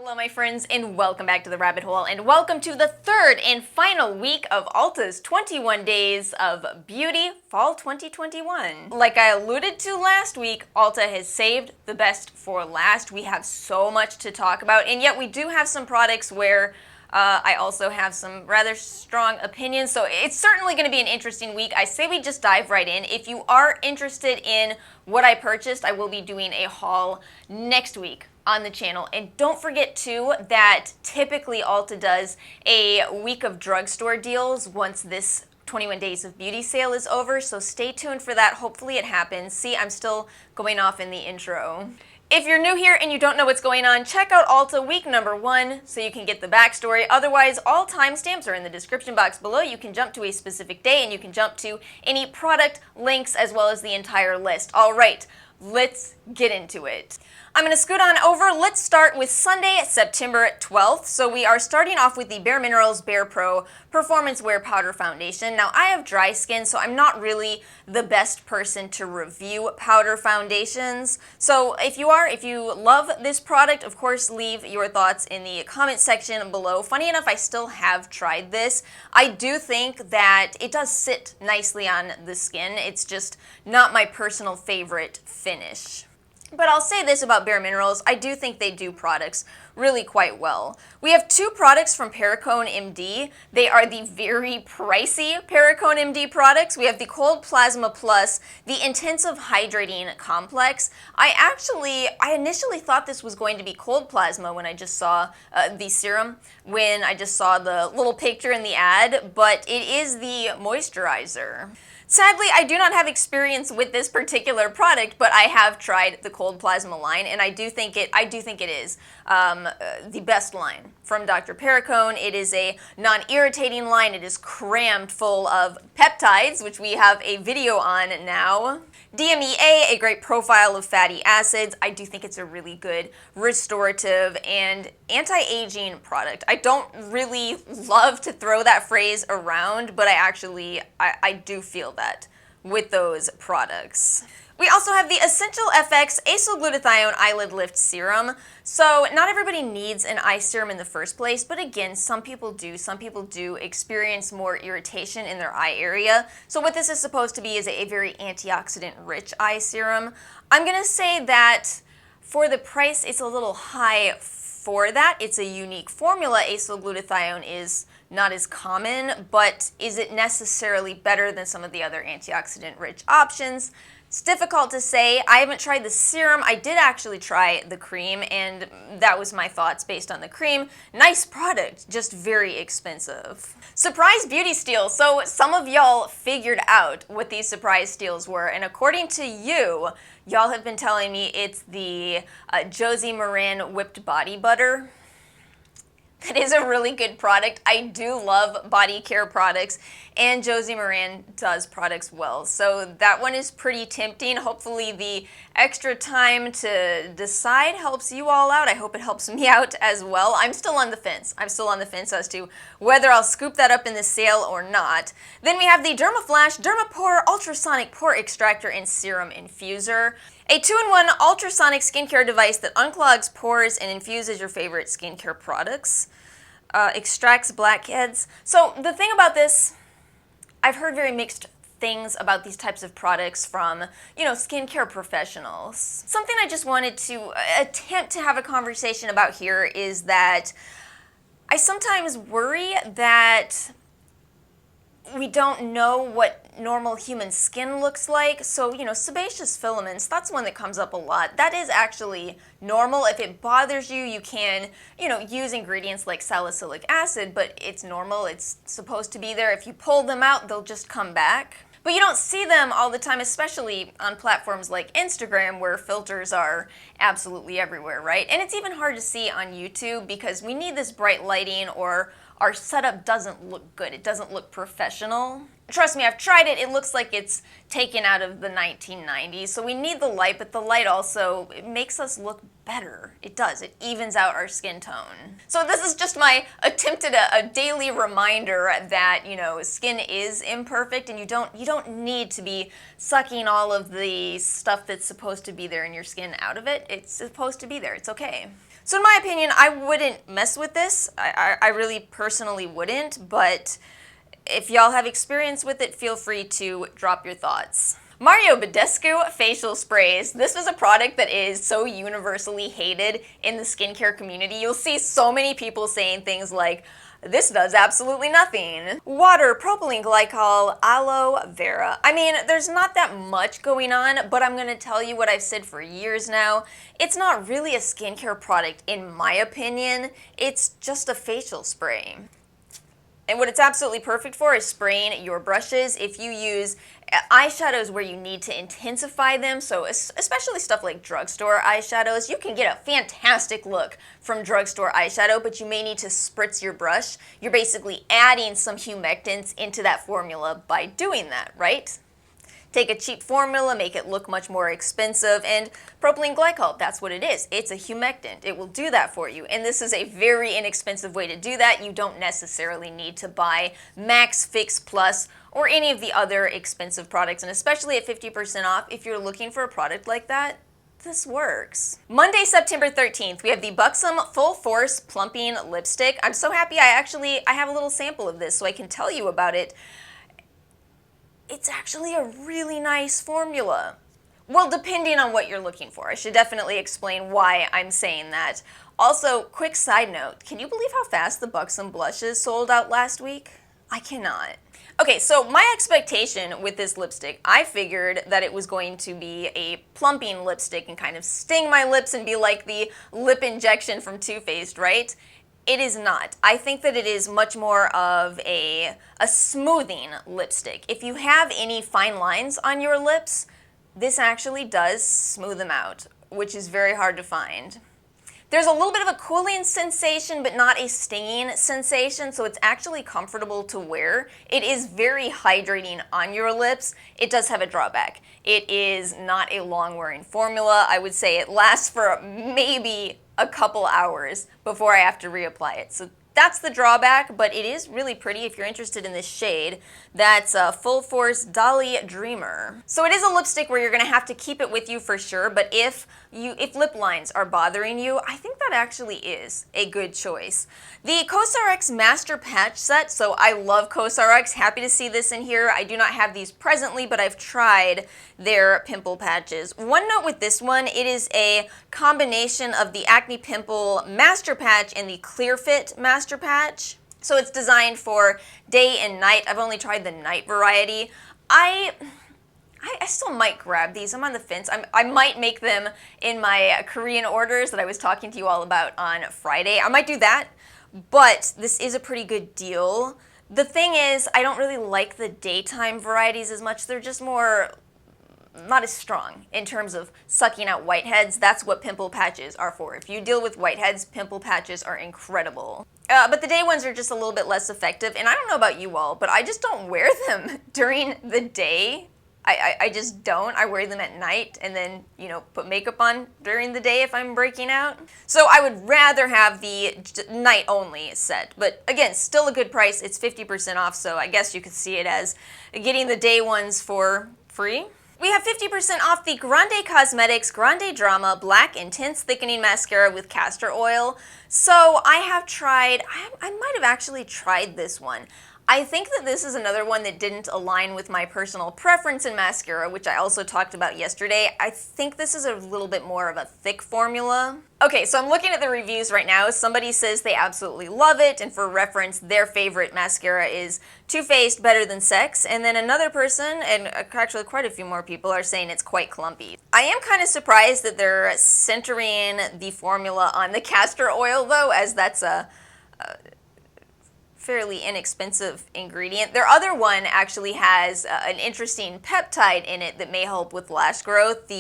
Hello my friends and welcome back to the rabbit hole and welcome to the third and final week of Ulta's 21 Days of Beauty Fall 2021. Like I alluded to last week, Ulta has saved the best for last. We have so much to talk about, and yet we do have some products where I also have some rather strong opinions, so it's certainly going to be an interesting week. I say we just dive right in. If you are interested in what I purchased, I will be doing a haul next week on the channel. And don't forget too that typically Ulta does a week of drugstore deals once this 21 Days of Beauty sale is over, so stay tuned for that. Hopefully it happens. See, I'm still going off in the intro. If you're new here and you don't know what's going on, check out Ulta week number 1 so you can get the backstory. Otherwise, all timestamps are in the description box below. You can jump to a specific day and you can jump to any product links as well as the entire list. All right, let's get into it. I'm going to scoot on over. Let's start with Sunday, September 12th. So we are starting off with the Bare Minerals Bare Pro Performance Wear Powder Foundation. Now I have dry skin, so I'm not really the best person to review powder foundations. So if you love this product, of course leave your thoughts in the comment section below. Funny enough, I still have tried this. I do think that it does sit nicely on the skin. It's just not my personal favorite finish. But I'll say this about Bare Minerals, I do think they do products really quite well. We have two products from Perricone MD. They are the very pricey Perricone MD products. We have the Cold Plasma Plus, the Intensive Hydrating Complex. I initially thought this was going to be Cold Plasma when I just saw the serum, when I just saw the little picture in the ad, but it is the moisturizer. Sadly, I do not have experience with this particular product, but I have tried the Cold Plasma line, and I do think it is the best line from Dr. Perricone. It is a non-irritating line. It is crammed full of peptides, which we have a video on now. DMEA, a great profile of fatty acids. I do think it's a really good restorative and anti-aging product. I don't really love to throw that phrase around, but I do feel that with those products. We also have the Essential FX Acyl Glutathione Eyelid Lift Serum. So not everybody needs an eye serum in the first place, but again, some people do. Some people do experience more irritation in their eye area. So what this is supposed to be is a very antioxidant-rich eye serum. I'm gonna say that for the price, it's a little high for that. It's a unique formula. Acyl glutathione is not as common, but is it necessarily better than some of the other antioxidant-rich options? It's difficult to say. I haven't tried the serum. I did actually try the cream, and that was my thoughts based on the cream. Nice product, just very expensive. Surprise beauty steal. So some of y'all figured out what these surprise steals were, and according to you, y'all have been telling me it's the Josie Maran Whipped Body Butter. That is a really good product. I do love body care products, and Josie Maran does products well. So that one is pretty tempting. Hopefully the extra time to decide helps you all out. I hope it helps me out as well. I'm still on the fence. I'm still on the fence as to whether I'll scoop that up in the sale or not. Then we have the Dermaflash Dermapore Ultrasonic Pore Extractor and Serum Infuser. A 2-in-1 ultrasonic skincare device that unclogs pores and infuses your favorite skincare products. Extracts blackheads. So the thing about this, I've heard very mixed things about these types of products from, skincare professionals. Something I just wanted to attempt to have a conversation about here is that I sometimes worry that we don't know what normal human skin looks like. So, sebaceous filaments, that's one that comes up a lot. That is actually normal. If it bothers you, you can, use ingredients like salicylic acid, but it's normal. It's supposed to be there. If you pull them out, they'll just come back. But you don't see them all the time, especially on platforms like Instagram where filters are absolutely everywhere, right? And it's even hard to see on YouTube because we need this bright lighting or our setup doesn't look good. It doesn't look professional. Trust me, I've tried it. It looks like it's taken out of the 1990s. So we need the light, but the light also, it makes us look better. It does. It evens out our skin tone. So this is just my attempt at a daily reminder that, skin is imperfect and you don't need to be sucking all of the stuff that's supposed to be there in your skin out of it. It's supposed to be there. It's okay. So in my opinion, I wouldn't mess with this. I really personally wouldn't, but if y'all have experience with it, feel free to drop your thoughts. Mario Badescu facial sprays. This is a product that is so universally hated in the skincare community. You'll see so many people saying things like, this does absolutely nothing. Water, propylene glycol, aloe vera. I mean, there's not that much going on, but I'm gonna tell you what I've said for years now. It's not really a skincare product in my opinion. It's just a facial spray. And what it's absolutely perfect for is spraying your brushes. If you use eyeshadows where you need to intensify them, so especially stuff like drugstore eyeshadows, you can get a fantastic look from drugstore eyeshadow, but you may need to spritz your brush. You're basically adding some humectants into that formula by doing that, right? Take a cheap formula, make it look much more expensive, and propylene glycol, that's what it is. It's a humectant. It will do that for you, and this is a very inexpensive way to do that. You don't necessarily need to buy Max Fix Plus or any of the other expensive products, and especially at 50% off, if you're looking for a product like that, this works. Monday, September 13th, we have the Buxom Full Force Plumping Lipstick. I'm so happy I have a little sample of this so I can tell you about it. It's actually a really nice formula. Well, depending on what you're looking for. I should definitely explain why I'm saying that. Also, quick side note, can you believe how fast the Buxom blushes sold out last week? I cannot. Okay, so my expectation with this lipstick, I figured that it was going to be a plumping lipstick and kind of sting my lips and be like the lip injection from Too Faced, right? It is not. I think that it is much more of a smoothing lipstick. If you have any fine lines on your lips, this actually does smooth them out, which is very hard to find. There's a little bit of a cooling sensation, but not a stinging sensation, so it's actually comfortable to wear. It is very hydrating on your lips. It does have a drawback. It is not a long-wearing formula. I would say it lasts for maybe a couple hours before I have to reapply it. So that's the drawback, but it is really pretty if you're interested in this shade. That's Full Force Dolly Dreamer. So it is a lipstick where you're gonna have to keep it with you for sure, but if lip lines are bothering you, I think that actually is a good choice. The CosRX Master Patch Set, so I love CosRX, happy to see this in here. I do not have these presently, but I've tried their pimple patches. One note with this one, it is a combination of the Acne Pimple Master Patch and the Clear Fit Master Patch. So it's designed for day and night. I've only tried the night variety. I still might grab these. I'm on the fence. I might make them in my Korean orders that I was talking to you all about on Friday. I might do that, but this is a pretty good deal. The thing is, I don't really like the daytime varieties as much. They're just more, not as strong in terms of sucking out whiteheads. That's what pimple patches are for. If you deal with whiteheads, pimple patches are incredible. But the day ones are just a little bit less effective, and I don't know about you all, but I just don't wear them during the day. I just don't. I wear them at night and then, you know, put makeup on during the day if I'm breaking out. So I would rather have the night only set. But again, still a good price. It's 50% off, so I guess you could see it as getting the day ones for free. We have 50% off the Grande Cosmetics Grande Drama Black Intense Thickening Mascara with Castor Oil. So I have tried, I might have actually tried this one. I think that this is another one that didn't align with my personal preference in mascara, which I also talked about yesterday. I think this is a little bit more of a thick formula. Okay, so I'm looking at the reviews right now. Somebody says they absolutely love it, and for reference, their favorite mascara is Too Faced Better Than Sex, and then another person, and actually quite a few more people, are saying it's quite clumpy. I am kind of surprised that they're centering the formula on the castor oil, though, as that's a fairly inexpensive ingredient. Their other one actually has an interesting peptide in it that may help with lash growth.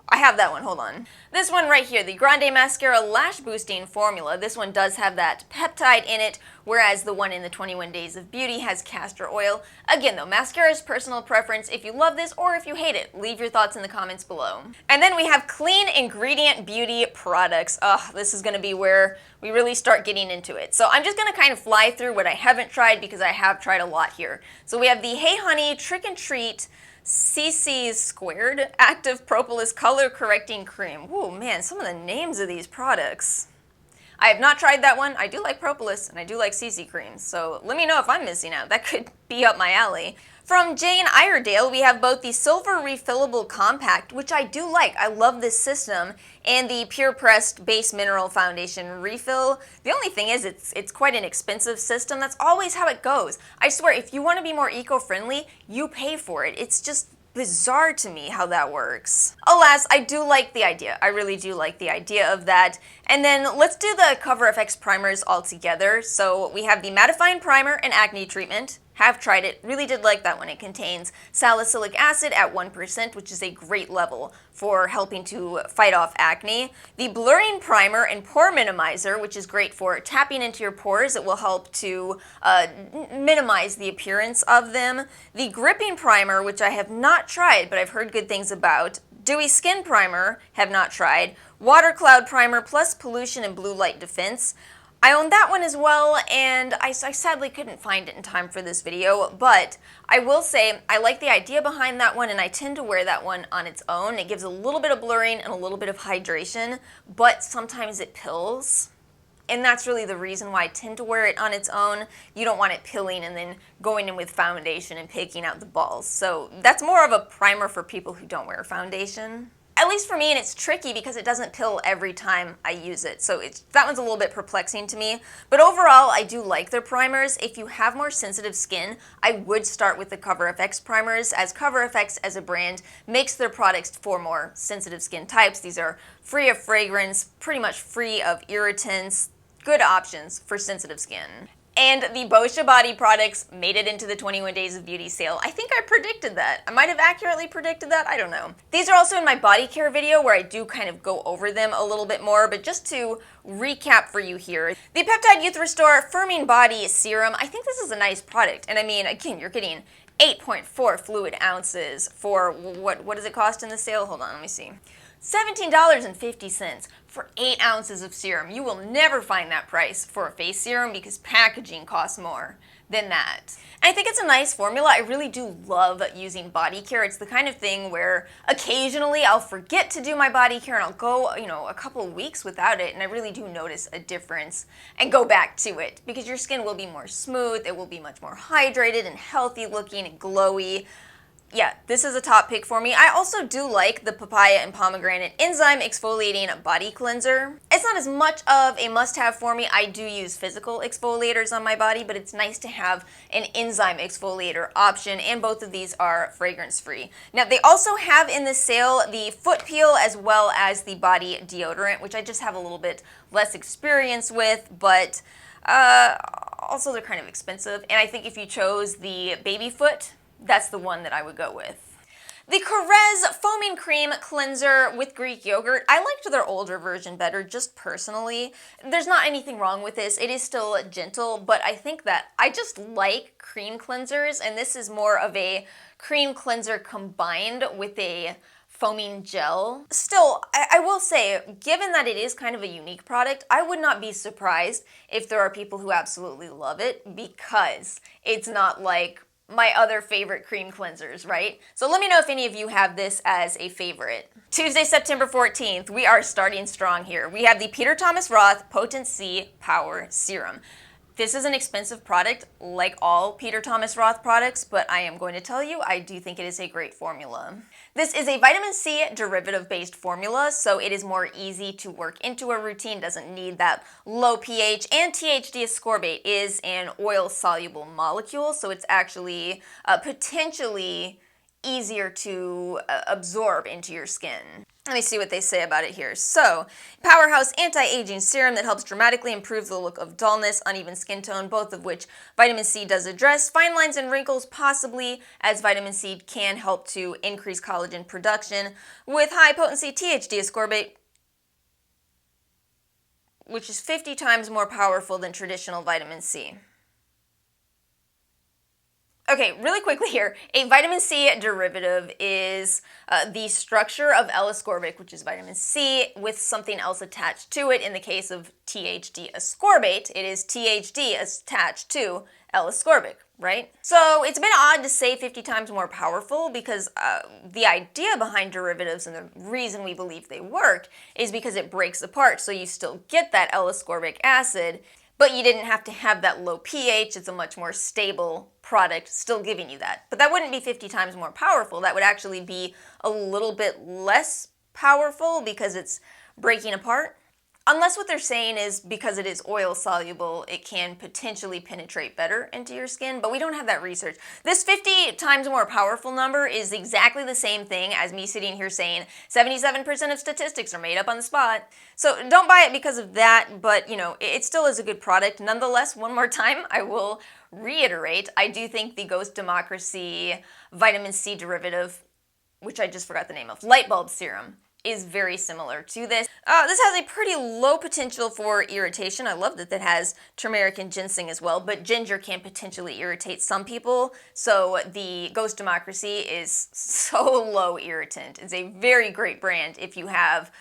I have that one, hold on. This one right here, the Grande Mascara Lash Boosting Formula. This one does have that peptide in it, whereas the one in the 21 Days of Beauty has castor oil. Again though, mascara is personal preference. If you love this or if you hate it, leave your thoughts in the comments below. And then we have Clean Ingredient Beauty products. This is gonna be where we really start getting into it. So I'm just gonna kind of fly through what I haven't tried because I have tried a lot here. So we have the Hey Honey Trick and Treat CC Squared Active Propolis Color Correcting Cream. Ooh, man, some of the names of these products. I have not tried that one. I do like propolis, and I do like CC creams, so let me know if I'm missing out. That could be up my alley. From Jane Iredale, we have both the Silver Refillable Compact, which I do like. I love this system, and the Pure Pressed Base Mineral Foundation Refill. The only thing is it's quite an expensive system. That's always how it goes. I swear, if you want to be more eco-friendly, you pay for it. It's just bizarre to me how that works. Alas, I do like the idea. I really do like the idea of that. And then let's do the Cover FX primers all together. So we have the Mattifying Primer and Acne Treatment. Have tried it, really did like that one. It contains salicylic acid at 1%, which is a great level for helping to fight off acne. The Blurring Primer and Pore Minimizer, which is great for tapping into your pores. It will help to minimize the appearance of them. The Gripping Primer, which I have not tried, but I've heard good things about. Dewy Skin Primer, have not tried. Water Cloud Primer plus Pollution and Blue Light Defense. I own that one as well, and I sadly couldn't find it in time for this video, but I will say I like the idea behind that one, and I tend to wear that one on its own. It gives a little bit of blurring and a little bit of hydration, but sometimes it pills. And that's really the reason why I tend to wear it on its own. You don't want it pilling and then going in with foundation and picking out the balls. So that's more of a primer for people who don't wear foundation. At least for me, and it's tricky because it doesn't pill every time I use it, so that one's a little bit perplexing to me. But overall, I do like their primers. If you have more sensitive skin, I would start with the Cover FX primers, as Cover FX as a brand makes their products for more sensitive skin types. These are free of fragrance, pretty much free of irritants, good options for sensitive skin. And the Boscia body products made it into the 21 Days of Beauty sale. I think I predicted that. I might have accurately predicted that, I don't know. These are also in my body care video where I do kind of go over them a little bit more, but just to recap for you here. The Peptide Youth Restore Firming Body Serum, I think this is a nice product. And I mean, again, you're getting 8.4 fluid ounces for, what does it cost in the sale? Hold on, let me see. $17.50 for 8 ounces of serum. You will never find that price for a face serum because packaging costs more than that. And I think it's a nice formula. I really do love using body care. It's the kind of thing where occasionally I'll forget to do my body care and I'll go, a couple of weeks without it, and I really do notice a difference and go back to it because your skin will be more smooth, it will be much more hydrated and healthy looking and glowy. Yeah, this is a top pick for me. I also do like the Papaya and Pomegranate Enzyme Exfoliating Body Cleanser. It's not as much of a must-have for me. I do use physical exfoliators on my body, but it's nice to have an enzyme exfoliator option, and both of these are fragrance-free. Now, they also have in the sale the foot peel as well as the body deodorant, which I just have a little bit less experience with, but also they're kind of expensive. And I think if you chose the baby foot, that's the one that I would go with. The Carez Foaming Cream Cleanser with Greek Yogurt. I liked their older version better, just personally. There's not anything wrong with this. It is still gentle, but I think that I just like cream cleansers, and this is more of a cream cleanser combined with a foaming gel. Still, I will say, given that it is kind of a unique product, I would not be surprised if there are people who absolutely love it because it's not like my other favorite cream cleansers, right? So let me know if any of you have this as a favorite. Tuesday, September 14th, we are starting strong here. We have the Peter Thomas Roth Potent C Power Serum. This is an expensive product, like all Peter Thomas Roth products, but I am going to tell you, I do think it is a great formula. This is a vitamin C derivative-based formula, so it is more easy to work into a routine, doesn't need that low pH, and THD ascorbate is an oil-soluble molecule, so it's actually potentially easier to absorb into your skin. Let me see what they say about it here. So, powerhouse anti-aging serum that helps dramatically improve the look of dullness, uneven skin tone, both of which vitamin C does address. Fine lines and wrinkles possibly, as vitamin C can help to increase collagen production with high potency THD ascorbate, which is 50 times more powerful than traditional vitamin C. Okay, really quickly here, a vitamin C derivative is the structure of L-ascorbic, which is vitamin C, with something else attached to it. In the case of THD ascorbate, it is THD attached to L-ascorbic, right? So it's been odd to say 50 times more powerful because the idea behind derivatives and the reason we believe they work is because it breaks apart, so you still get that L-ascorbic acid, but you didn't have to have that low pH. It's a much more stable product, still giving you that. But that wouldn't be 50 times more powerful. That would actually be a little bit less powerful because it's breaking apart. Unless what they're saying is because it is oil soluble, it can potentially penetrate better into your skin, but we don't have that research. This 50 times more powerful number is exactly the same thing as me sitting here saying 77% of statistics are made up on the spot. So don't buy it because of that, but you know, it still is a good product. Nonetheless, one more time, I will reiterate, I do think the Ghost Democracy vitamin C derivative, which I just forgot the name of, light bulb serum, is very similar to this. This has a pretty low potential for irritation. I love that it has turmeric and ginseng as well, but ginger can potentially irritate some people, so the Ghost Democracy is so low irritant. It's a very great brand if you have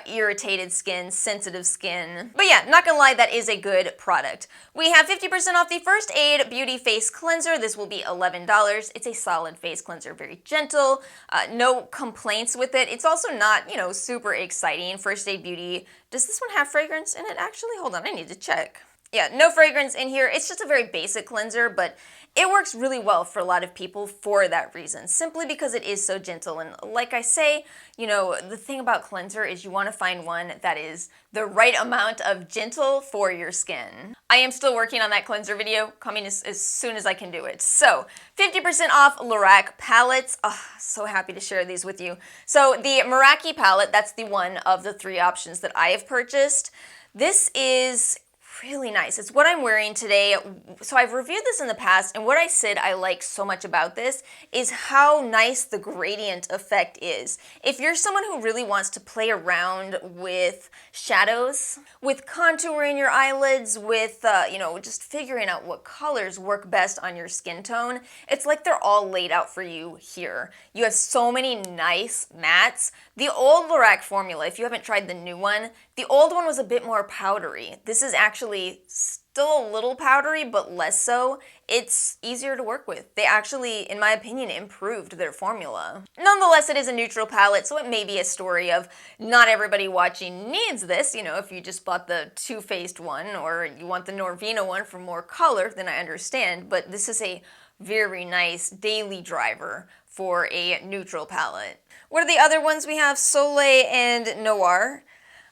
irritated skin, sensitive skin. But yeah, not gonna lie, that is a good product. We have 50% off the First Aid Beauty Face Cleanser. This will be $11. It's a solid face cleanser, very gentle, no complaints with it. It's also not, you know, super exciting. First Aid Beauty, does this one have fragrance in it actually? Hold on, I need to check. Yeah, no fragrance in here. It's just a very basic cleanser, but it works really well for a lot of people for that reason, simply because it is so gentle. And like I say, you know, the thing about cleanser is you want to find one that is the right amount of gentle for your skin. I am still working on that cleanser video, coming as soon as I can do it. So, 50% off Lorac palettes. Oh, so happy to share these with you. So the Meraki palette, that's the one of the 3 options that I have purchased. This is really nice. It's what I'm wearing today. So I've reviewed this in the past, and what I said I like so much about this is how nice the gradient effect is. If you're someone who really wants to play around with shadows, with contouring your eyelids, with, you know, just figuring out what colors work best on your skin tone, it's like they're all laid out for you here. You have so many nice mattes. The old Lorac formula, if you haven't tried the new one, the old one was a bit more powdery. This is actually still a little powdery, but less so. It's easier to work with. They actually, in my opinion, improved their formula. Nonetheless, it is a neutral palette, so it may be a story of not everybody watching needs this. You know, if you just bought the Too Faced one or you want the Norvina one for more color, then I understand, but this is a very nice daily driver for a neutral palette. What are the other ones we have? Soleil and Noir.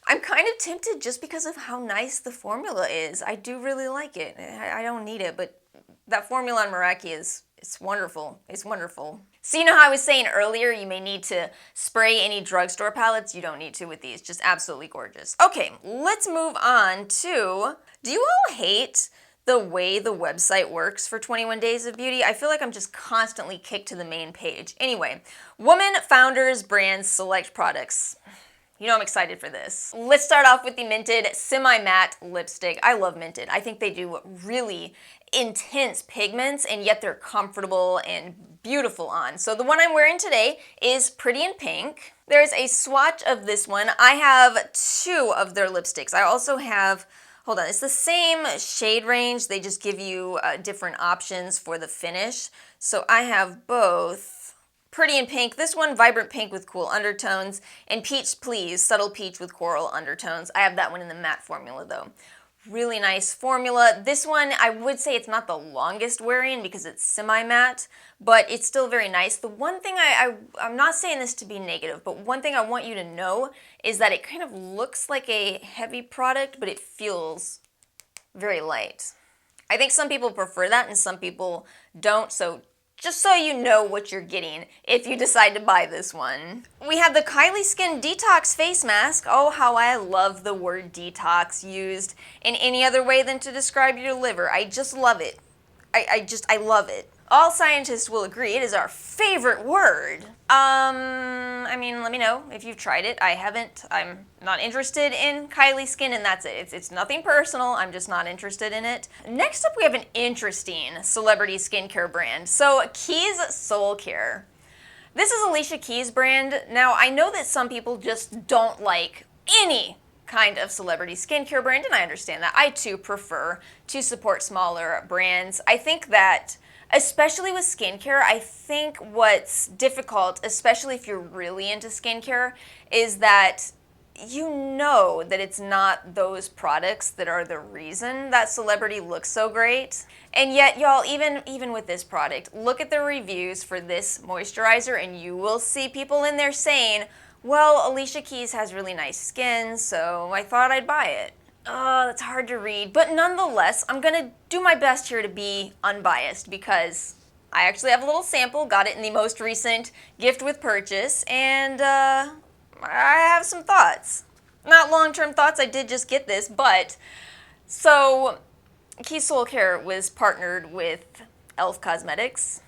I'm kind of tempted just because of how nice the formula is. I do really like it. I don't need it, but that formula on Meraki it's wonderful. It's wonderful. So you know how I was saying earlier, you may need to spray any drugstore palettes? You don't need to with these. Just absolutely gorgeous. Okay, let's move on to, do you all hate the way the website works for 21 Days of Beauty? I feel like I'm just constantly kicked to the main page. Anyway, Woman Founders Brands Select Products. You know I'm excited for this. Let's start off with the Mented Semi-Matte Lipstick. I love Mented. I think they do really intense pigments, and yet they're comfortable and beautiful on. So the one I'm wearing today is Pretty in Pink. There's a swatch of this one. I have 2 of their lipsticks. I also have, hold on, it's the same shade range. They just give you different options for the finish. So I have both Pretty in Pink, this one Vibrant Pink with cool undertones, and Peach Please, Subtle Peach with coral undertones. I have that one in the matte formula though. Really nice formula. This one, I would say it's not the longest wearing because it's semi-matte, but it's still very nice. The one thing I'm not saying this to be negative, but one thing I want you to know is that it kind of looks like a heavy product, but it feels very light. I think some people prefer that and some people don't, so just so you know what you're getting if you decide to buy this one. We have the Kylie Skin Detox Face Mask. Oh, how I love the word detox used in any other way than to describe your liver. I just love it. I love it. All scientists will agree it is our favorite word. I mean, let me know if you've tried it. I haven't. I'm not interested in Kylie's skin, and that's it. It's nothing personal. I'm just not interested in it. Next up, we have an interesting celebrity skincare brand. So, Keys Soul Care. This is Alicia Keys' brand. Now, I know that some people just don't like any kind of celebrity skincare brand, and I understand that. I, too, prefer to support smaller brands. I think that, especially with skincare, I think what's difficult, especially if you're really into skincare, is that you know that it's not those products that are the reason that celebrity looks so great. And yet, y'all, even with this product, look at the reviews for this moisturizer and you will see people in there saying, well, Alicia Keys has really nice skin, so I thought I'd buy it. Oh, that's hard to read, but nonetheless, I'm gonna do my best here to be unbiased because I actually have a little sample, got it in the most recent gift with purchase, and I have some thoughts. Not long-term thoughts, I did just get this, but so Keys Soul Care was partnered with e.l.f. Cosmetics.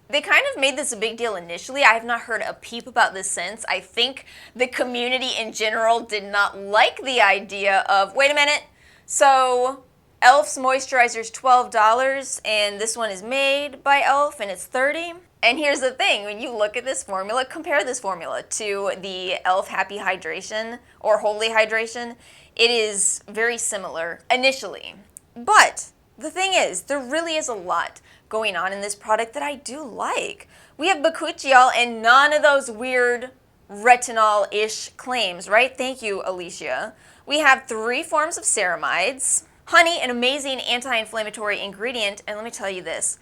They kind of made this a big deal initially. I have not heard a peep about this since. I think the community in general did not like the idea of, wait a minute, so e.l.f.'s moisturizer is $12 and this one is made by e.l.f. and it's $30. And here's the thing, when you look at this formula, compare this formula to the e.l.f. Happy Hydration or Holy Hydration. It is very similar initially. But the thing is, there really is a lot going on in this product that I do like. We have bakuchiol and none of those weird retinol-ish claims, right? Thank you, Alicia. We have 3 forms of ceramides. Honey, an amazing anti-inflammatory ingredient, and let me tell you this.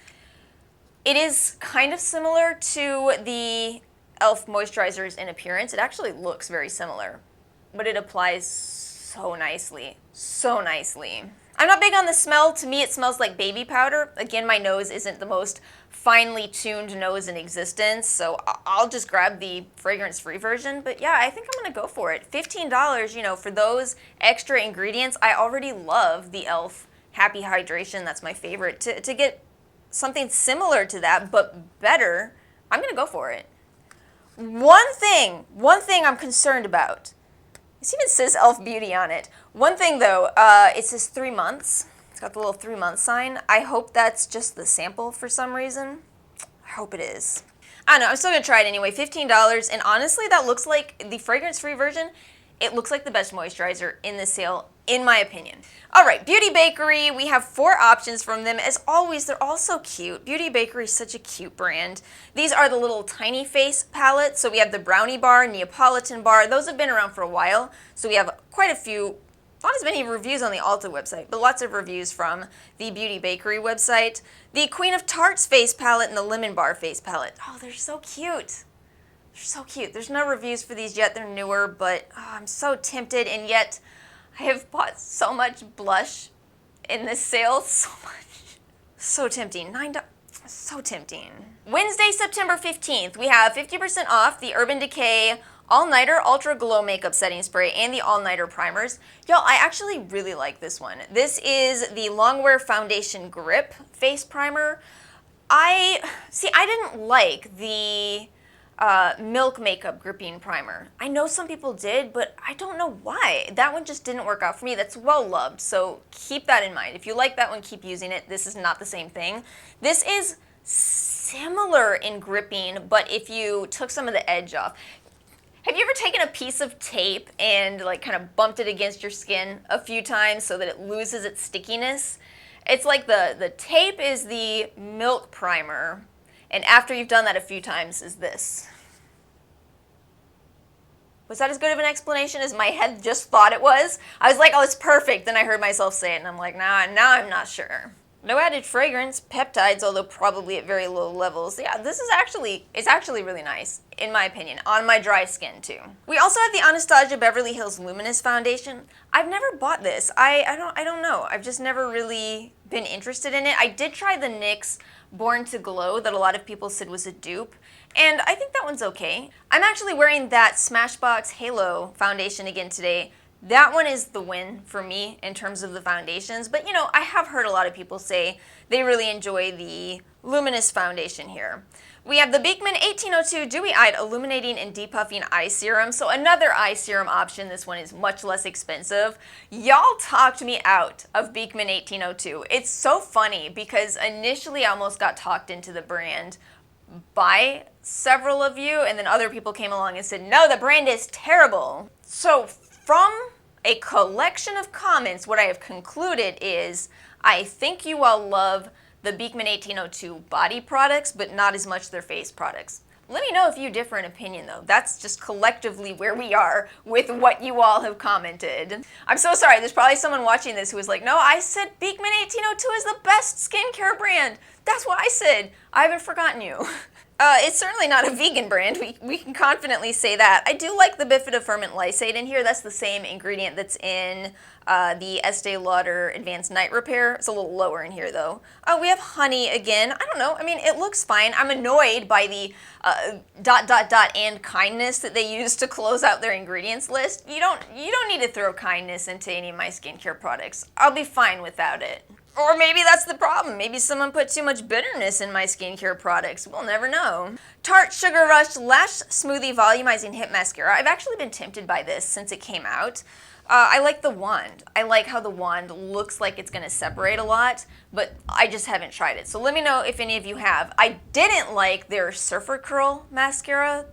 It is kind of similar to the e.l.f. moisturizers in appearance. It actually looks very similar, but it applies so nicely, so nicely. I'm not big on the smell. To me, it smells like baby powder. Again, my nose isn't the most finely tuned nose in existence, so I'll just grab the fragrance-free version. But yeah, I think I'm gonna go for it. $15, you know, for those extra ingredients. I already love the e.l.f. Happy Hydration. That's my favorite. To get something similar to that, but better, I'm gonna go for it. One thing I'm concerned about. This even says e.l.f. Beauty on it. One thing though, it says 3 months. It's got the little 3-month sign. I hope that's just the sample for some reason. I hope it is. I don't know, I'm still gonna try it anyway. $15, and honestly, that looks like the fragrance-free version. It looks like the best moisturizer in this sale, in my opinion. All right, Beauty Bakery. We have 4 options from them. As always, they're all so cute. Beauty Bakery is such a cute brand. These are the little tiny face palettes. So we have the Brownie Bar, Neapolitan Bar. Those have been around for a while. So we have quite a few, not as many reviews on the Ulta website, but lots of reviews from the Beauty Bakery website. The Queen of Tarts face palette and the Lemon Bar face palette. Oh, they're so cute. They're so cute. There's no reviews for these yet. They're newer, but I'm so tempted, and yet I have bought so much blush in this sale. So much. So tempting. $9. So tempting. Wednesday, September 15th, we have 50% off the Urban Decay All-Nighter Ultra Glow Makeup Setting Spray and the All-Nighter Primers. Y'all, I actually really like this one. This is the Longwear Foundation Grip Face Primer. I didn't like the Milk Makeup Gripping Primer. I know some people did, but I don't know why. That one just didn't work out for me. That's well loved, so keep that in mind. If you like that one, keep using it. This is not the same thing. This is similar in gripping, but if you took some of the edge off. Have you ever taken a piece of tape and like kind of bumped it against your skin a few times so that it loses its stickiness? It's like the tape is the milk primer, and after you've done that a few times is this. Was that as good of an explanation as my head just thought it was? I was like, oh, it's perfect. Then I heard myself say it, and I'm like, now I'm not sure. No added fragrance, peptides, although probably at very low levels. Yeah, it's actually really nice, in my opinion, on my dry skin too. We also have the Anastasia Beverly Hills Luminous Foundation. I've never bought this. I don't know. I've just never really been interested in it. I did try the NYX Born to Glow that a lot of people said was a dupe, and I think that one's okay. I'm actually wearing that Smashbox Halo foundation again today. That one is the win for me in terms of the foundations, but you know, I have heard a lot of people say they really enjoy the luminous foundation here. We have the Beekman 1802 Dewy Eyed Illuminating and Depuffing Eye Serum. So another eye serum option. This one is much less expensive. Y'all talked me out of Beekman 1802. It's so funny because initially I almost got talked into the brand by several of you, and then other people came along and said, no, the brand is terrible. So from a collection of comments, what I have concluded is I think you all love the Beekman 1802 body products, but not as much their face products. Let me know if you differ in opinion, though. That's just collectively where we are with what you all have commented. I'm so sorry. There's probably someone watching this who was like, no, I said Beekman 1802 is the best skincare brand. That's what I said. I haven't forgotten you. It's certainly not a vegan brand. We can confidently say that. I do like the bifidoferment lysate in here. That's the same ingredient that's in the Estee Lauder Advanced Night Repair. It's a little lower in here, though. We have honey again. I don't know. I mean, it looks fine. I'm annoyed by the ... and kindness that they use to close out their ingredients list. You don't need to throw kindness into any of my skincare products. I'll be fine without it. Or maybe that's the problem. Maybe someone put too much bitterness in my skincare products. We'll never know. Tarte Sugar Rush Lash Smoothie Volumizing Hip Mascara. I've actually been tempted by this since it came out. I like the wand. I like how the wand looks like it's going to separate a lot, but I just haven't tried it. So let me know if any of you have. I didn't like their Surfer Curl mascara.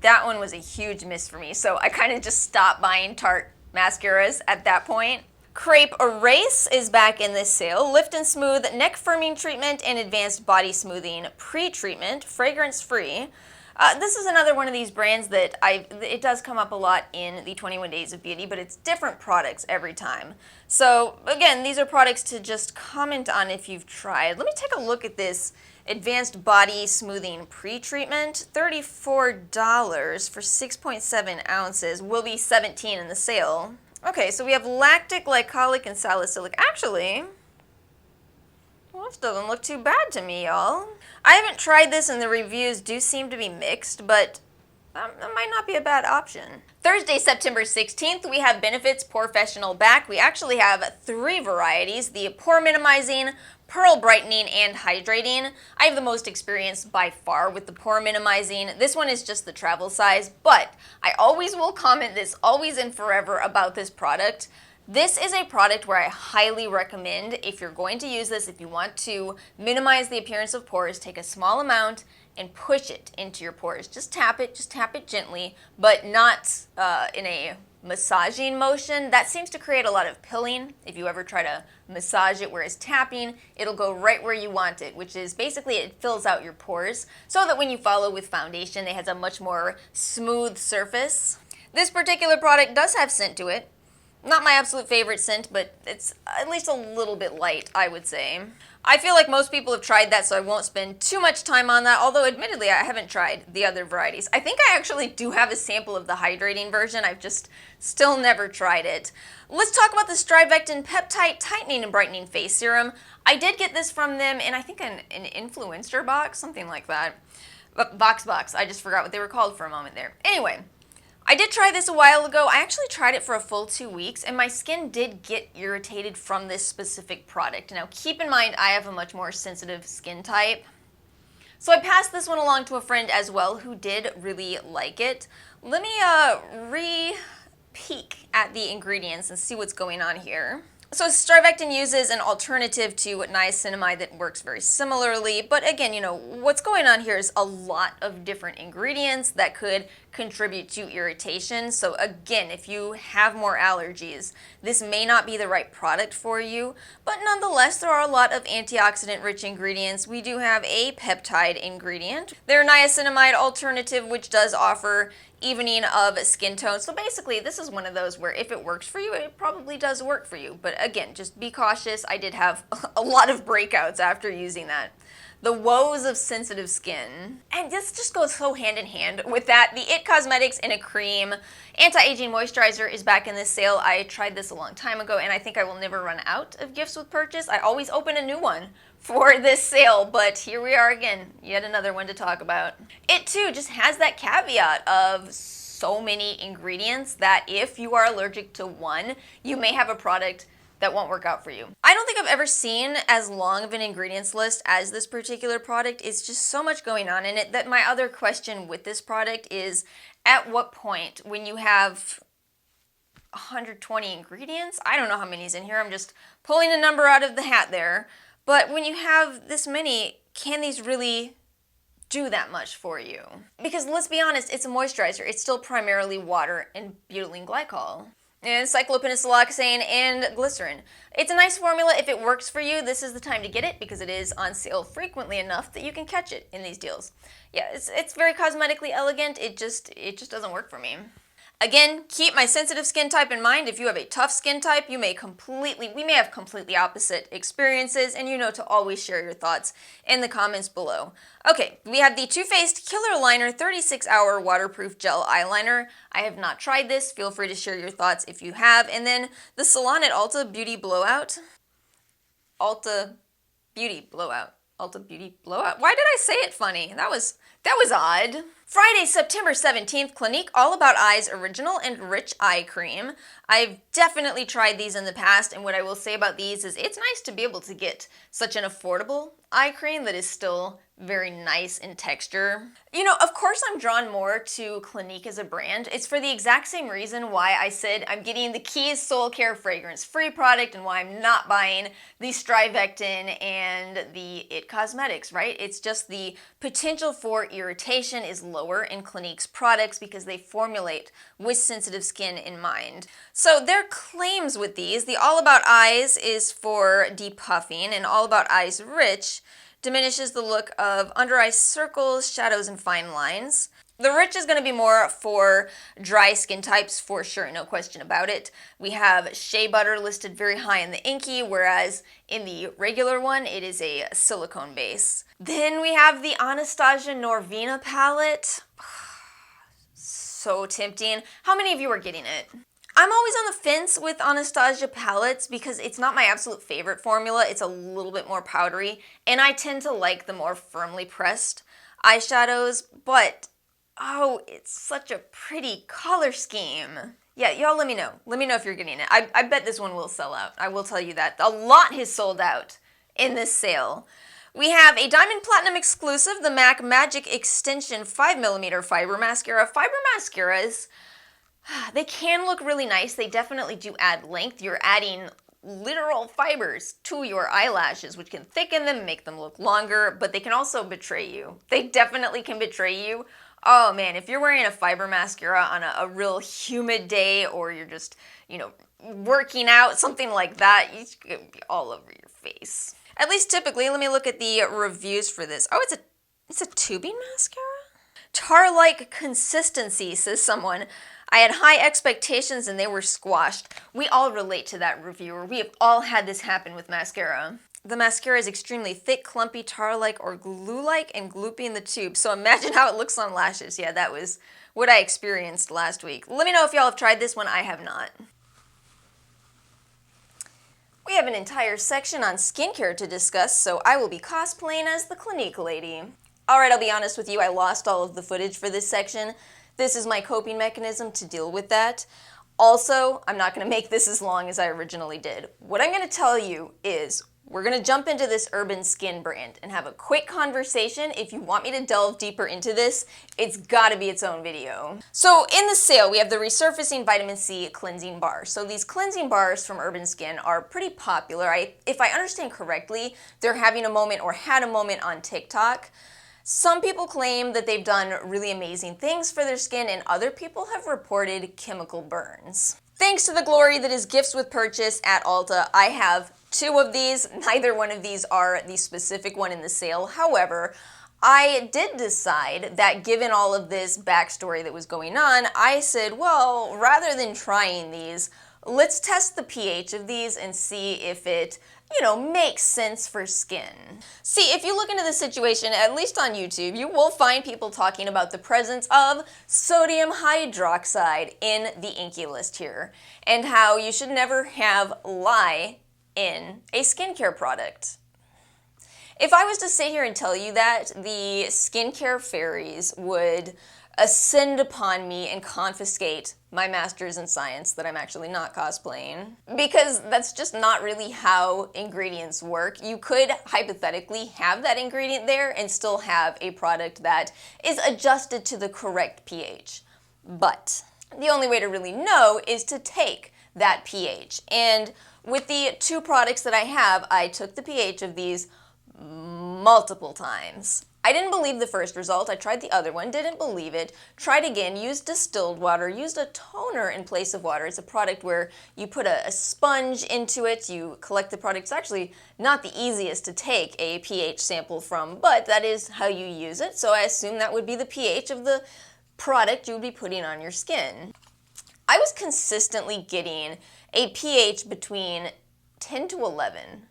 That one was a huge miss for me, so I kind of just stopped buying Tarte mascaras at that point. Crepe Erase is back in this sale. Lift and Smooth Neck Firming Treatment and Advanced Body Smoothing Pre-Treatment, fragrance-free. This is another one of these brands that it does come up a lot in the 21 Days of Beauty, but it's different products every time. So again, these are products to just comment on if you've tried. Let me take a look at this Advanced Body Smoothing Pre-Treatment. $34 for 6.7 ounces. Will be $17 in the sale. Okay, so we have lactic, glycolic, and salicylic. Actually, well, this doesn't look too bad to me, y'all. I haven't tried this, and the reviews do seem to be mixed, but that might not be a bad option. Thursday, September 16th, we have Benefits Porefessional back. We actually have 3 varieties, the Pore Minimizing, Pearl Brightening, and Hydrating. I have the most experience by far with the Pore Minimizing. This one is just the travel size, but I always will comment this always and forever about this product. This is a product where I highly recommend, if you're going to use this, if you want to minimize the appearance of pores, take a small amount and push it into your pores. Just tap it gently, but not in a massaging motion. That seems to create a lot of pilling if you ever try to massage it, whereas tapping, it'll go right where you want it, which is basically it fills out your pores so that when you follow with foundation, it has a much more smooth surface. This particular product does have scent to it. Not my absolute favorite scent, but it's at least a little bit light, I would say. I feel like most people have tried that, so I won't spend too much time on that, although admittedly I haven't tried the other varieties. I think I actually do have a sample of the hydrating version. I've just still never tried it. Let's talk about the Strivectin Peptide Tightening and Brightening Face Serum. I did get this from them in, I think, an influencer box, something like that. Box. I just forgot what they were called for a moment there. Anyway. I did try this a while ago. I actually tried it for a full 2 weeks, and my skin did get irritated from this specific product. Now, keep in mind, I have a much more sensitive skin type. So I passed this one along to a friend as well who did really like it. Let me re-peek at the ingredients and see what's going on here. So Strivectin uses an alternative to niacinamide that works very similarly, but again, you know, what's going on here is a lot of different ingredients that could contribute to irritation. So again, if you have more allergies, this may not be the right product for you, but nonetheless, there are a lot of antioxidant-rich ingredients. We do have a peptide ingredient. Their niacinamide alternative, which does offer evening of skin tone. So basically, this is one of those where if it works for you, it probably does work for you. But again, just be cautious. I did have a lot of breakouts after using that. The woes of sensitive skin. And this just goes so hand in hand with that. The IT Cosmetics in a Cream Anti-Aging Moisturizer is back in this sale. I tried this a long time ago, and I think I will never run out of gifts with purchase. I always open a new one for this sale, but here we are again, yet another one to talk about. It too just has that caveat of so many ingredients that if you are allergic to one, you may have a product that won't work out for you. I don't think I've ever seen as long of an ingredients list as this particular product. It's just so much going on in it that my other question with this product is, at what point when you have 120 ingredients, I don't know how many is in here, I'm just pulling a number out of the hat there, but when you have this many, can these really do that much for you? Because let's be honest, it's a moisturizer. It's still primarily water and butylene glycol. And cyclopenicillocosane and glycerin. It's a nice formula. If it works for you, this is the time to get it because it is on sale frequently enough that you can catch it in these deals. Yeah, it's very cosmetically elegant. It just doesn't work for me. Again, keep my sensitive skin type in mind. If you have a tough skin type, we may have completely opposite experiences, and you know to always share your thoughts in the comments below. Okay, we have the Too Faced Killer Liner 36-Hour Waterproof Gel Eyeliner. I have not tried this. Feel free to share your thoughts if you have. And then the Salon at Ulta Beauty Blowout. Ulta Beauty Blowout. Ulta Beauty Blowout. Why did I say it funny? That was odd. Friday, September 17th, Clinique All About Eyes Original and Rich Eye Cream. I've definitely tried these in the past, and what I will say about these is it's nice to be able to get such an affordable eye cream that is still very nice in texture. You know, of course I'm drawn more to Clinique as a brand. It's for the exact same reason why I said I'm getting the Keys Soul Care fragrance-free product and why I'm not buying the Strivectin and the It Cosmetics, right? It's just the potential for irritation is lower in Clinique's products because they formulate with sensitive skin in mind. So their claims with these, the All About Eyes is for depuffing and All About Eyes Rich diminishes the look of under eye circles, shadows, and fine lines. The Rich is going to be more for dry skin types for sure, no question about it. We have shea butter listed very high in the inky, whereas in the regular one, it is a silicone base. Then we have the Anastasia Norvina palette. So tempting. How many of you are getting it? I'm always on the fence with Anastasia palettes because it's not my absolute favorite formula. It's a little bit more powdery, and I tend to like the more firmly pressed eyeshadows, but oh, it's such a pretty color scheme. Yeah, y'all let me know. Let me know if you're getting it. I bet this one will sell out. I will tell you that. A lot has sold out in this sale. We have a Diamond Platinum exclusive, the MAC Magic Extension 5mm Fiber Mascara. Fiber mascaras, they can look really nice. They definitely do add length. You're adding literal fibers to your eyelashes, which can thicken them, make them look longer, but they can also betray you. They definitely can betray you. Oh man, if you're wearing a fiber mascara on a real humid day, or you're just, you know, working out, something like that, it's gonna be all over your face. At least typically. Let me look at the reviews for this. Oh, it's a tubing mascara? Tar-like consistency, says someone. I had high expectations and they were squashed. We all relate to that, reviewer. We have all had this happen with mascara. The mascara is extremely thick, clumpy, tar-like, or glue-like, and gloopy in the tube. So imagine how it looks on lashes. Yeah, that was what I experienced last week. Let me know if y'all have tried this one. I have not. We have an entire section on skincare to discuss, so I will be cosplaying as the Clinique lady. Alright, I'll be honest with you, I lost all of the footage for this section. This is my coping mechanism to deal with that. Also, I'm not going to make this as long as I originally did. What I'm going to tell you is we're going to jump into this Urban Skin brand and have a quick conversation. If you want me to delve deeper into this, it's got to be its own video. So in the sale, we have the Resurfacing Vitamin C Cleansing Bar. So these cleansing bars from Urban Skin are pretty popular. If I understand correctly, they're having a moment or had a moment on TikTok. Some people claim that they've done really amazing things for their skin, and other people have reported chemical burns. Thanks to the glory that is gifts with purchase at Ulta, I have 2 of these. Neither one of these are the specific one in the sale. However, I did decide that given all of this backstory that was going on, I said, well, rather than trying these, let's test the pH of these and see if it, makes sense for skin. See, if you look into the situation, at least on YouTube, you will find people talking about the presence of sodium hydroxide in the inky list here, and how you should never have lye in a skincare product. If I was to sit here and tell you that, the skincare fairies would ascend upon me and confiscate my master's in science that I'm actually not cosplaying. Because that's just not really how ingredients work. You could hypothetically have that ingredient there and still have a product that is adjusted to the correct pH. But the only way to really know is to take that pH. And with the two products that I have, I took the pH of these multiple times. I didn't believe the first result. I tried the other one, didn't believe it, tried again, used distilled water, used a toner in place of water. It's a product where you put a sponge into it, you collect the product. It's actually not the easiest to take a pH sample from, but that is how you use it. So I assume that would be the pH of the product you would be putting on your skin. I was consistently getting a pH between 10 to 11.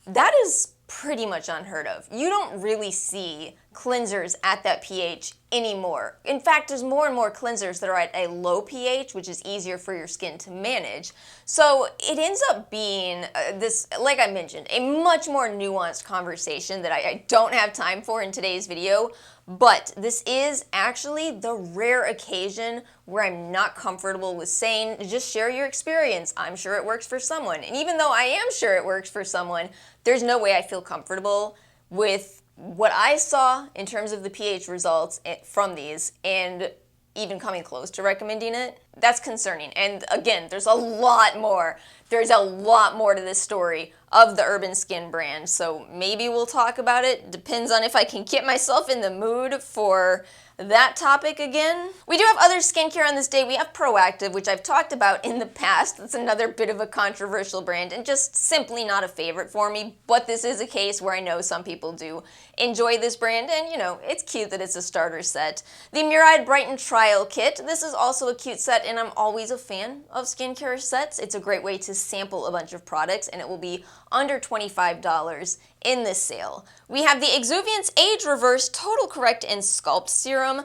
That is pretty much unheard of. You don't really see cleansers at that pH anymore. In fact, there's more and more cleansers that are at a low pH, which is easier for your skin to manage. So it ends up being this, like I mentioned, a much more nuanced conversation that I don't have time for in today's video. But this is actually the rare occasion where I'm not comfortable with saying, just share your experience. I'm sure it works for someone. And even though I am sure it works for someone, there's no way I feel comfortable with what I saw in terms of the pH results from these and even coming close to recommending it. That's concerning. And again, there's a lot more. There's a lot more to this story of the Urban Skin brand. So maybe we'll talk about it. Depends on if I can get myself in the mood for that topic again. We do have other skincare on this day. We have Proactive, which I've talked about in the past. That's another bit of a controversial brand and just simply not a favorite for me. But this is a case where I know some people do enjoy this brand, and you know, it's cute that it's a starter set. The Muride Brighten Trial Kit. This is also a cute set, and I'm always a fan of skincare sets. It's a great way to sample a bunch of products, and it will be under $25 in this sale. We have the Exuviance Age Reverse Total Correct and Sculpt Serum.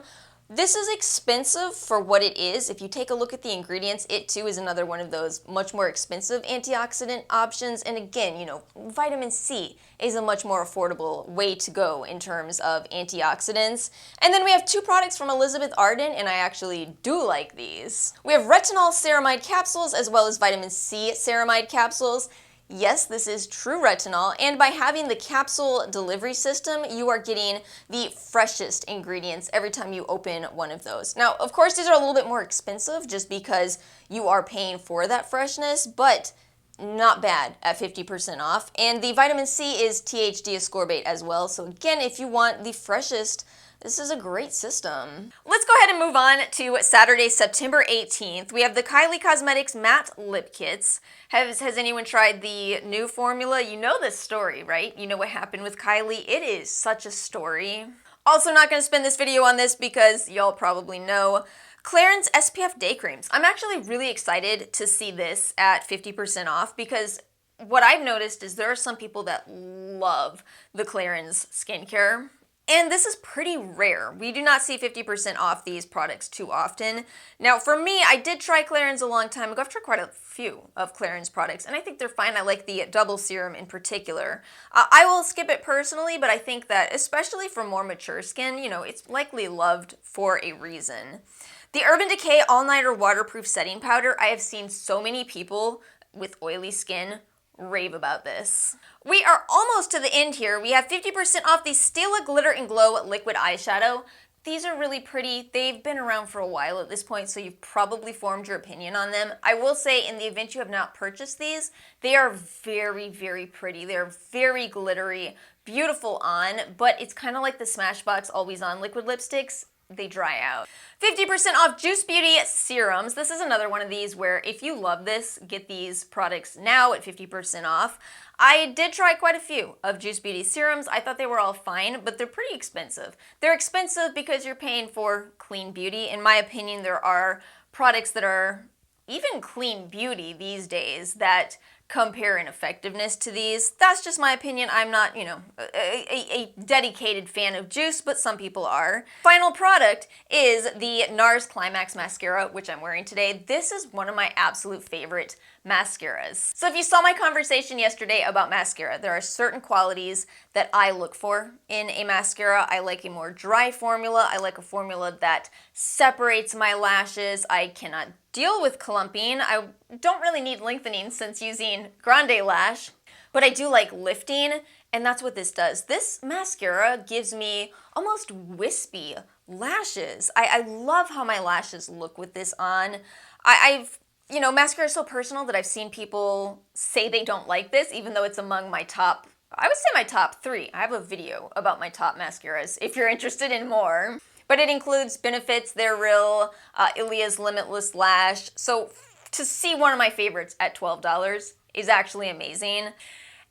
This is expensive for what it is. If you take a look at the ingredients, it too is another one of those much more expensive antioxidant options. And again, you know, vitamin C is a much more affordable way to go in terms of antioxidants. And then we have two products from Elizabeth Arden, and I actually do like these. We have retinol ceramide capsules as well as vitamin C ceramide capsules. Yes, this is true retinol, and by having the capsule delivery system, you are getting the freshest ingredients every time you open one of those. Now, of course, these are a little bit more expensive just because you are paying for that freshness, but not bad at 50% off. And the vitamin C is THD ascorbate as well, so again, if you want the freshest, this is a great system. Let's go ahead and move on to Saturday, September 18th. We have the Kylie Cosmetics Matte Lip Kits. Has anyone tried the new formula? You know this story, right? You know what happened with Kylie. It is such a story. Also not going to spend this video on this because y'all probably know. Clarins SPF Day Creams. I'm actually really excited to see this at 50% off because what I've noticed is there are some people that love the Clarins skincare. And this is pretty rare. We do not see 50% off these products too often. Now, for me, I did try Clarins a long time ago. I've tried quite a few of Clarins products, and I think they're fine. I like the double serum in particular. I will skip it personally, but I think that, especially for more mature skin, you know, it's likely loved for a reason. The Urban Decay All-Nighter Waterproof Setting Powder. I have seen so many people with oily skin rave about this. We are almost to the end here. We have 50% off the Stila Glitter and Glow Liquid Eyeshadow. These are really pretty. They've been around for a while at this point, so you've probably formed your opinion on them. I will say, in the event you have not purchased these, they are very, very pretty. They're very glittery, beautiful on, but it's kind of like the Smashbox Always On liquid lipsticks. They dry out. 50% off Juice Beauty serums. This is another one of these where if you love this, get these products now at 50% off. I did try quite a few of Juice Beauty serums. I thought they were all fine, but they're pretty expensive. They're expensive because you're paying for clean beauty. In my opinion, there are products that are even clean beauty these days that compare an effectiveness to these. That's just my opinion. I'm not, you know, a dedicated fan of juice, but some people are. Final product is the NARS Climax Mascara, which I'm wearing today. This is one of my absolute favorite mascaras. So if you saw my conversation yesterday about mascara, there are certain qualities that I look for in a mascara. I like a more dry formula. I like a formula that separates my lashes. I cannot deal with clumping. I don't really need lengthening since using Grande Lash, but I do like lifting, and that's what this does. This mascara gives me almost wispy lashes. I love how my lashes look with this on. You know, mascara is so personal that I've seen people say they don't like this, even though it's among my top, I would say my top 3. I have a video about my top mascaras if you're interested in more. But it includes Benefits, They're Real, Ilia's Limitless Lash. So to see one of my favorites at $12 is actually amazing.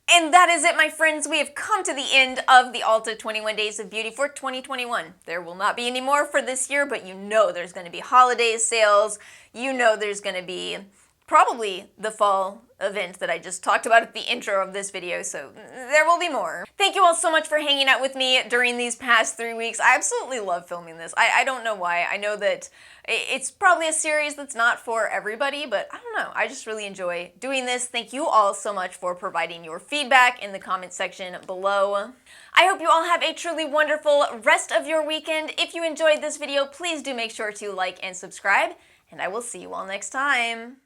And that is it, my friends. We have come to the end of the Ulta 21 Days of Beauty for 2021. There will not be any more for this year, but you know there's going to be holiday sales. You know there's going to be probably the fall event that I just talked about at the intro of this video, so there will be more. Thank you all so much for hanging out with me during these past 3 weeks. I absolutely love filming this. I don't know why. I know that it's probably a series that's not for everybody, but I don't know. I just really enjoy doing this. Thank you all so much for providing your feedback in the comment section below. I hope you all have a truly wonderful rest of your weekend. If you enjoyed this video, please do make sure to like and subscribe, and I will see you all next time.